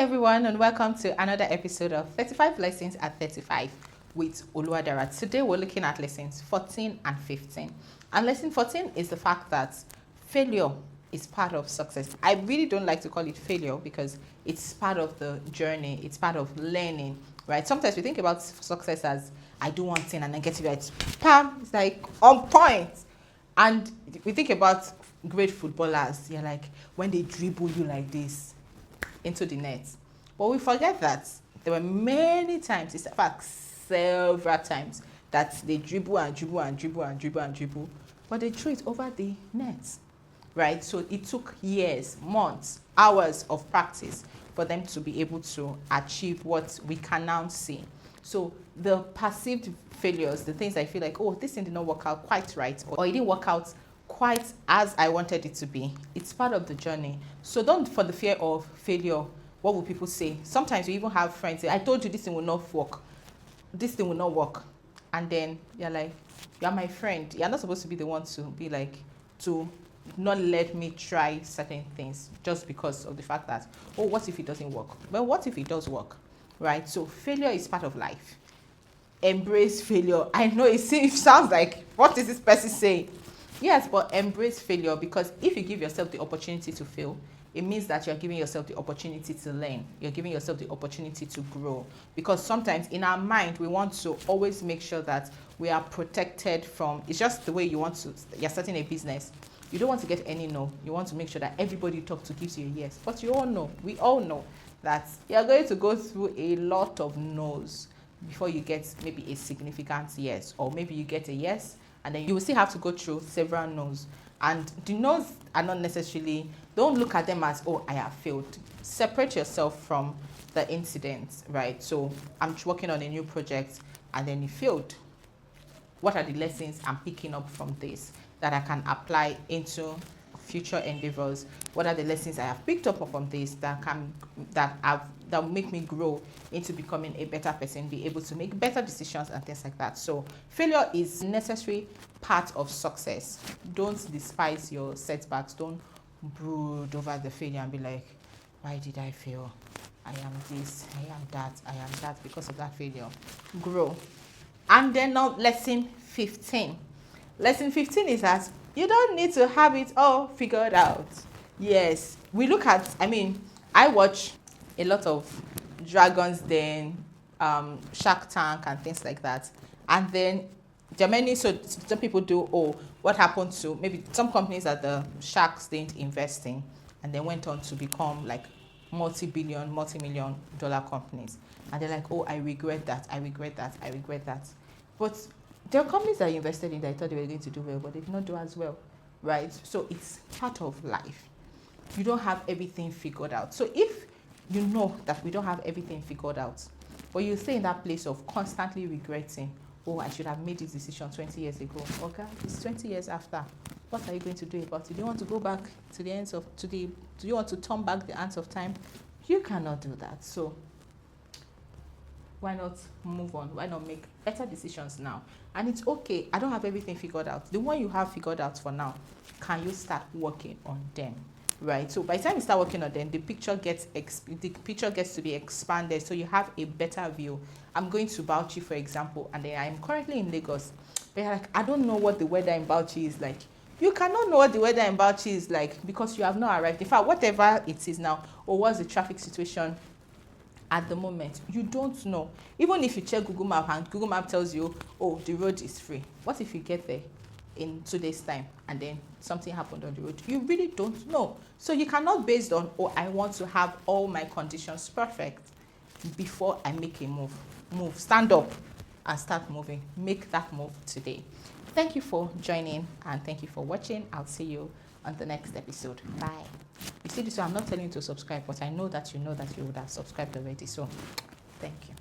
everyone, and welcome to another episode of 35 Lessons at 35 with Oluwadara. Today we're looking at lessons 14 and 15. And lesson 14 is the fact that failure is part of success. I really don't like to call it failure because it's part of the journey, it's part of learning, right? Sometimes we think about success as I do one thing and I get it right. Pam, it's like on point. And we think about great footballers, you're like when they dribble you like this into the net. But we forget that there were many times, in fact several times, that they dribble and dribble and dribble and dribble and dribble, but they threw it over the net, right? So it took years, months, hours of practice for them to be able to achieve what we can now see. So the perceived failures, the things I feel like, oh, this thing did not work out quite right, or it didn't work out quite as I wanted it to be, it's part of the journey. So don't, for the fear of failure, what will people say? Sometimes you even have friends say, I told you this thing will not work, this thing will not work, and then you're like, you're my friend, you're not supposed to be the one to be like, to not let me try certain things just because of the fact that, oh, what if it doesn't work? Well, what if it does work, right? So failure is part of life. Embrace failure. I know it sounds like, what is this person saying? Yes, but embrace failure, because if you give yourself the opportunity to fail, it means that you're giving yourself the opportunity to learn. You're giving yourself the opportunity to grow. Because sometimes in our mind, we want to always make sure that we are protected from, it's just the way you want to, you're starting a business. You don't want to get any no. You want to make sure that everybody you talk to gives you a yes. But you all know, we all know that you're going to go through a lot of no's before you get maybe a significant yes, or maybe you get a yes, and then you will still have to go through several no's. And the no's are not necessarily, don't look at them as, oh, I have failed. Separate yourself from the incident, right? So I'm working on a new project and then it failed. What are the lessons I'm picking up from this that I can apply into future endeavors? What are the lessons I have picked up from this that will make me grow into becoming a better person, be able to make better decisions and things like that? So failure is a necessary part of success. Don't despise your setbacks. Don't brood over the failure and be like, why did I fail? I am this, I am that because of that failure. Grow. And then now lesson 15. Lesson 15 is that you don't need to have it all figured out. Yes, we look at, I watch a lot of Dragons Den, Shark Tank and things like that. And then there are many, so some people do, oh, what happened to, maybe some companies that the sharks didn't invest in and they went on to become like multi-billion, multi-million dollar companies. And they're like, oh, I regret that. But there are companies that invested in that I thought they were going to do well, but they did not do as well, right? So it's part of life. You don't have everything figured out. So if you know that we don't have everything figured out, but you stay in that place of constantly regretting, oh, I should have made this decision 20 years ago. Okay, it's 20 years after. What are you going to do about it? Do you want to go back to the ends of, do you want to turn back the hands of time? You cannot do that. So why not move on? Why not make better decisions now? And it's okay. I don't have everything figured out. The one you have figured out for now, can you start working on them? Right? So by the time you start working on them, the picture gets to be expanded, so you have a better view. I'm going to Bauchi, for example, and then I'm currently in Lagos. But you're like, I don't know what the weather in Bauchi is like. You cannot know what the weather in Bauchi is like because you have not arrived. In fact, whatever it is now, or what's the traffic situation at the moment, you don't know. Even if you check Google Map and Google Map tells you, oh, the road is free. What if you get there in 2 days' time and then something happened on the road? You really don't know. So you cannot base on, oh, I want to have all my conditions perfect before I make a move. Stand up and start moving. Make that move today. Thank you for joining and thank you for watching. I'll see you on the next episode. Bye. You see this, so I'm not telling you to subscribe, but I know that you would have subscribed already. So thank you.